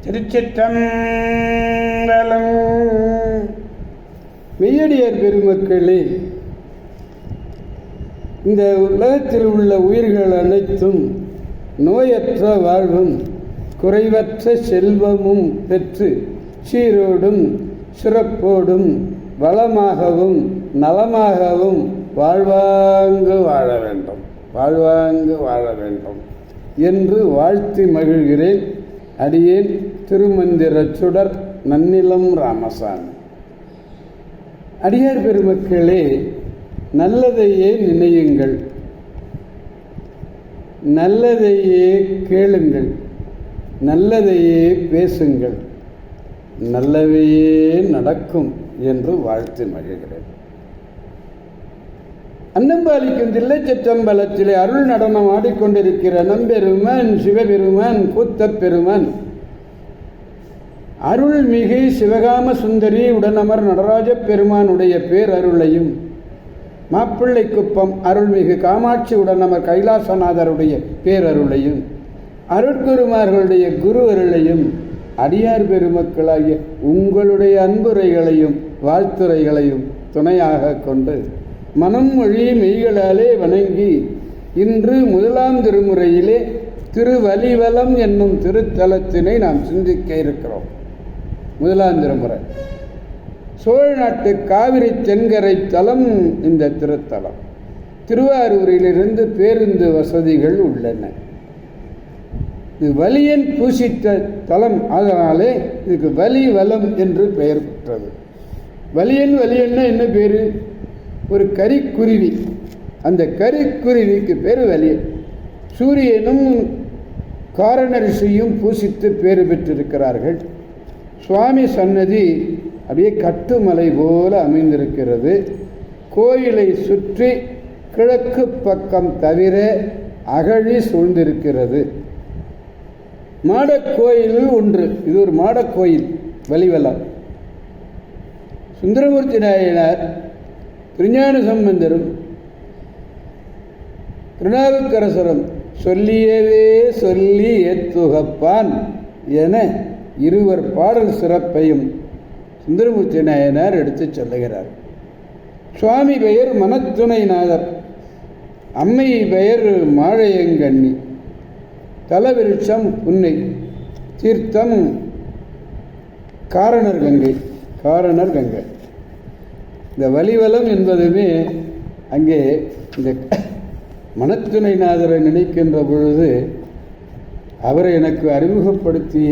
திருச்சிற்றம்பலம். மெய்யடியார் பெருமக்களே, இந்த உலகத்தில் உள்ள உயிர்கள் அனைத்தும் நோயற்ற வாழ்வும் குறைவற்ற செல்வமும் பெற்று சீரோடும் சிறப்போடும் வளமாகவும் நலமாகவும் வாழ்வாங்கு வாழ வேண்டும், வாழ்வாங்கு வாழ வேண்டும் என்று வாழ்த்தி மகிழ்கிறேன். அடியேன் திருமந்திர சுடர் நன்னிலம் ராமசாமி. அடியார் பெருமக்களே, நல்லதையே நினையுங்கள், நல்லதையே கேளுங்கள், நல்லதையே பேசுங்கள், நல்லவையே நடக்கும் என்று வாழ்த்து மகிழ்கிறேன். அன்னம்பாலிக்கும் தில்லைச்சிற்றம்பலத்திலே அருள் நடனம் ஆடிக்கொண்டிருக்கிற நம்பெருமான் சிவபெருமான் கூத்தப் பெருமான் அருள்மிகு சிவகாம சுந்தரி உடனமர் நடராஜ பெருமானுடைய பேரருளையும், மாப்பிள்ளை குப்பம் அருள்மிகு காமாட்சி உடனமர் கைலாசநாதருடைய பேரருளையும், அருட்குருமார்களுடைய குரு அருளையும், அடியார் பெருமக்களாகிய உங்களுடைய அன்புரைகளையும் வாழ்த்துரைகளையும் துணையாக கொண்டு மனம் மொழி மெய்களாலே வணங்கி இன்று முதலாம் திருமுறையிலே திருவலிவலம் என்னும் திருத்தலத்தினை நாம் சிந்திக்க இருக்கிறோம். முதலாம் திருமுறை சோழ நாட்டு காவிரி தென்கரை தலம். இந்த திருத்தலம் திருவாரூரிலிருந்து பேருந்து வசதிகள் உள்ளன. இது வலியன் பூசித்த தலம், அதனாலே இதுக்கு வலிவலம் என்று பெயர் பெற்றது. வலியன்னா என்ன பேரு? ஒரு கரிக்குருவி. அந்த கரிக்குருவிக்கு பேர் வலியன். சூரியனும் காரணரிஷியும் பூசித்து பேறு பெற்றிருக்கிறார்கள். சுவாமி சன்னதி அப்படியே கட்டுமலை போல அமைந்திருக்கிறது. கோயிலை சுற்றி கிழக்கு பக்கம் தவிர அகழி சூழ்ந்திருக்கிறது. மாடக்கோயில் ஒன்று, இது ஒரு மாடக்கோயில். வலிவலம் சுந்தரமூர்த்தி நாயனார் திருஞான சம்பந்தரும் திருநாவுக்கரசரும் சொல்லியவே சொல்லி ஏத்துகப்பான் என இருவர் பாடல் சிறப்பையும் சுந்தரமூர்த்தி நாயனார் எடுத்து சொல்லுகிறார். சுவாமி பெயர் மனத்துணைநாதர், அம்மை பெயர் மாழையங்கண்ணி, தலவிருட்சம் புன்னை, தீர்த்தம் காரணர் கங்கை. இந்த வலிவலம் என்பதுமே அங்கே இந்த மனத்துணைநாதரை நினைக்கின்ற பொழுது அவரை எனக்கு அறிமுகப்படுத்திய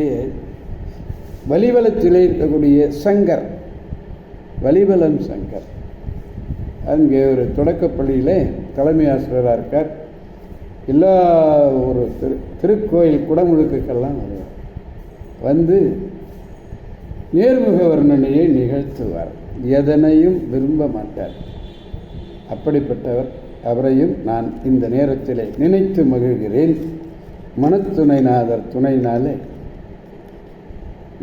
வலிவலத்திலே இருக்கக்கூடிய சங்கர், வலிவலம் சங்கர், அங்கே ஒரு தொடக்கப்பள்ளியிலே தலைமை ஆசிரியராக இருக்கார். எல்லா ஒரு திருக்கோயில் குடமுழுக்குக்கெல்லாம் வந்து நேர்முக வர்ணனையை நிகழ்த்துவார். எதனையும் விரும்ப மாட்டார். அப்படிப்பட்டவர். அவரையும் நான் இந்த நேரத்திலே நினைத்து மகிழ்கிறேன். மனத்துணைநாதர் துணையினாலே,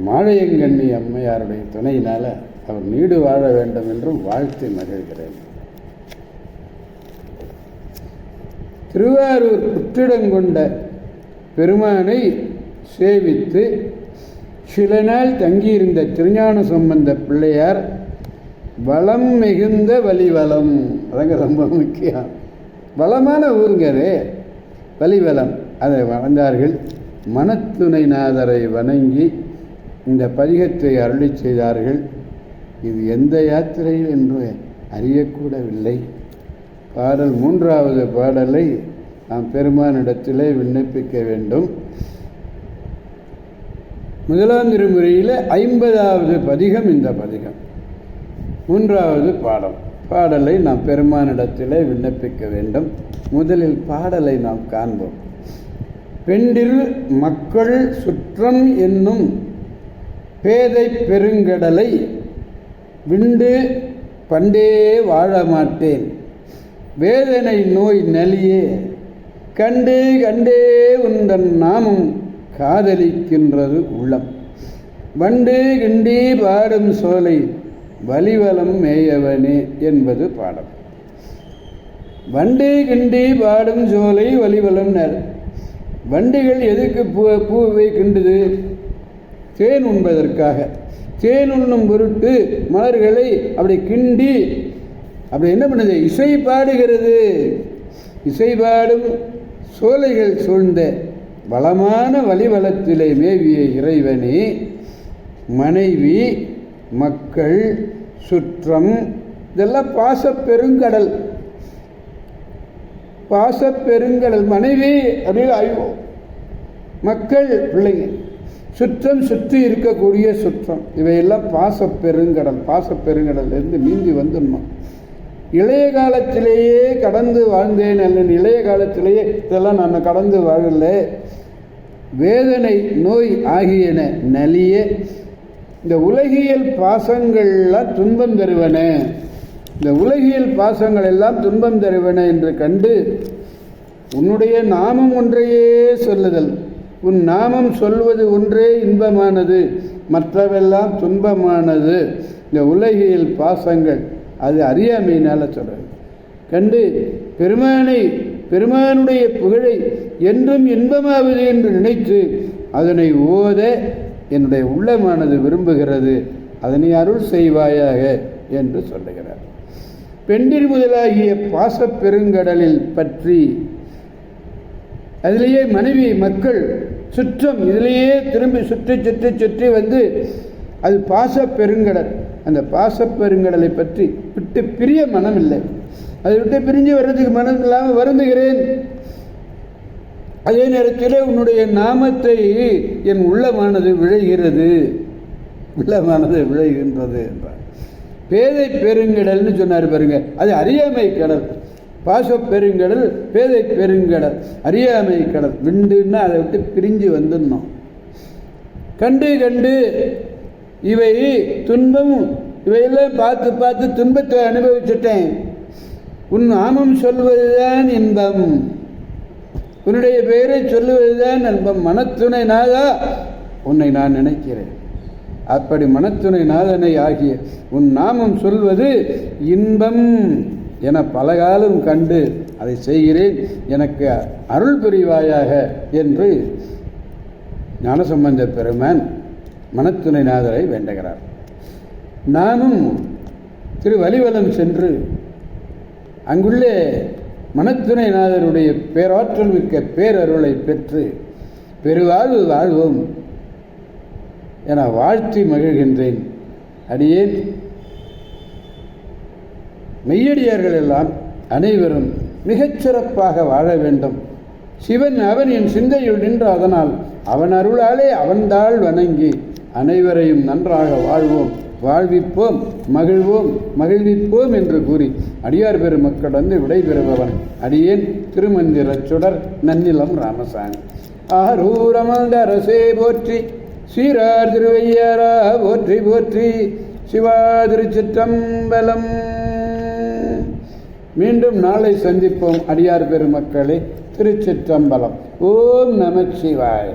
மாழையங்கண்ணி அம்மையாருடைய துணையினால அவர் நீடு வாழ வேண்டும் என்றும் வாழ்த்து மகிழ்கிறேன். திருவாரூர் புற்றிடங்கொண்ட பெருமானை சேவித்து சில நாள் தங்கியிருந்த திருஞான சம்பந்த பிள்ளையார் வளம் மிகுந்த வலிவலம், அதங்க ரொம்ப முக்கியம், வளமான ஊருங்க அது வலிவலம். அதை வளர்ந்தார்கள். மனத்துணைநாதரை வணங்கி இந்த பதிகத்தை அருளி செய்தார்கள். இது எந்த யாத்திரையில் என்று அறியக்கூடவில்லை. பாடல் 3வது பாடலை நாம் பெருமானிடத்திலே விண்ணப்பிக்க வேண்டும். முதலாம் திருமுறையில் 50வது பதிகம் இந்த பதிகம். 3வது பாடலை நாம் பெருமானிடத்திலே விண்ணப்பிக்க வேண்டும். முதலில் பாடலை நாம் காண்போம். பெண்டில் மக்கள் சுற்றம் என்னும் பேதை பெருங்கடலை விண்டு பண்டே வாழ மாட்டேன், வேதனை நோய் நலியே கண்டே கண்டே உந்தன் நாமம் காதலிக்கின்றது உள்ளம், வண்டு கிண்டி பாடும் சோலை வலிவலம் மேயவனே என்பது பாடம். வண்டு கிண்டி பாடும் சோலை வலிவலம். வண்டிகள் எதுக்கு பூவை கிண்டுது? தேன் உண்பதற்காக. தேன் உண்ணும் பொருட்டு மலர்களை அப்படி கிண்டி அப்படி என்ன பண்ணுது, இசை பாடுகிறது. இசை பாடும் சோலைகள் சூழ்ந்த வளமான வழிவளத்திலே மேவிய இறைவனே, மனைவி, மக்கள், சுற்றம், இதெல்லாம் பாசப்பெருங்கடல். பாசப்பெருங்கடல். மனைவி அப்படின்னு ஐயோ, மக்கள், பிள்ளைங்க, சுற்றம், சுற்றி இருக்கக்கூடிய சுற்றம், இவையெல்லாம் பாசப்பெருங்கடல். பாசப்பெருங்கடல்லேருந்து நீந்தி வந்துடணும். இளைய காலத்திலேயே கடந்து வாழ்ந்தேன் அல்ல, இளைய காலத்திலேயே இதெல்லாம் நான் கடந்து வாழல. வேதனை நோய் ஆகியன நலிய இந்த உலகியல் பாசங்கள்லாம் துன்பம் தருவன, இந்த உலகியல் பாசங்கள் எல்லாம் துன்பம் தருவன என்று கண்டு உன்னுடைய நாமம் ஒன்றையே சொல்லுதல். உன் நாமம் சொல்வது ஒன்றே இன்பமானது, மற்றவெல்லாம் துன்பமானது. இந்த உலகியல் பாசங்கள் அது அறியாமையினால் சொல்கிறது. கண்டு பெருமானுடைய புகழை என்றும் இன்பமாவது என்று நினைத்து அதனை ஓத என்னுடைய உள்ளமானது விரும்புகிறது, அதனை அருள் செய்வாயாக என்று சொல்லுகிறார். பெண்டிர் முதலாகிய பாசப்பெருங்கடலில் பற்றி அதிலேயே மனைவி, மக்கள், சுற்றம், இதிலேயே திரும்பி சுற்றி சுற்றி சுற்றி வந்து அது பாசப்பெருங்கடல். அந்த பாசப்பெருங்கடலை பற்றி விட்டு பிரிய மனம் இல்லை. அதை விட்டு பிரிஞ்சு வர்றதுக்கு மனம் இல்லாமல் வருந்துகிறேன். அதே நேரத்தில் உன்னுடைய நாமத்தை என் உள்ளமானது விழைகிறது, உள்ளமானது விழைகின்றது என்றார். பேதை பெருங்கடல்னு சொன்னார் பாருங்க, அது அறியாமை கடல். பாசப்பெருங்கடல், பேதை பெருங்கடல், அறியாமை கடல். விண்டுன்னா அதை விட்டு பிரிஞ்சு வந்துடணும். கண்டு கண்டு இவை துன்பம், இவையெல்லாம் பார்த்து பார்த்து துன்பத்தை அனுபவிச்சுட்டேன். உன் நாமம் சொல்வதுதான் இன்பம், உன்னுடைய பெயரை சொல்லுவதுதான் இன்பம். மனத்துணை நாதா, உன்னை நான் நினைக்கிறேன். அப்படி மனத்துணை நாதனை ஆகிய உன் நாமம் சொல்வது இன்பம் என பலகாலம் கண்டு அதை செய்கிறேன், எனக்கு அருள் புரிவாயாக என்று ஞானசம்பந்த பெருமான் மனத்துணை நாதரை வேண்டுகிறார். நானும் திருவலிவலம் சென்று அங்குள்ளே மனத்துணை நாதருடைய பேராற்றல் மிக்க பேரருளை பெற்று பெருவாழ்வு வாழ்வோம் என வாழ்த்தி மகிழ்கின்றேன். அடியேன் மெய்யடியார்கள் எல்லாம் அனைவரும் மிகச்சிறப்பாக வாழ வேண்டும். சிவன் அவன் என் சிந்தையுள் நின்று, அதனால் அவன் அருளாலே அவன்தாள் வணங்கி அனைவரையும் நன்றாக வாழ்வோம், வாழ்விப்போம், மகிழ்வோம், மகிழ்விப்போம் என்று கூறி அடியார் பெருமக்கள் வந்து விடைபெறுபவன் அடியேன் திருமந்திர சுடர் நன்னிலம் ராமசாமி. ஆரூரமந்த அரசே போற்றி, சீரார் திருவையாரா போற்றி போற்றி, சிவா திருச்சிற்றம்பலம். மீண்டும் நாளை சந்திப்போம் அடியார் பெருமக்களே. திருச்சிற்றம்பலம். ஓம் நமச்சிவாய.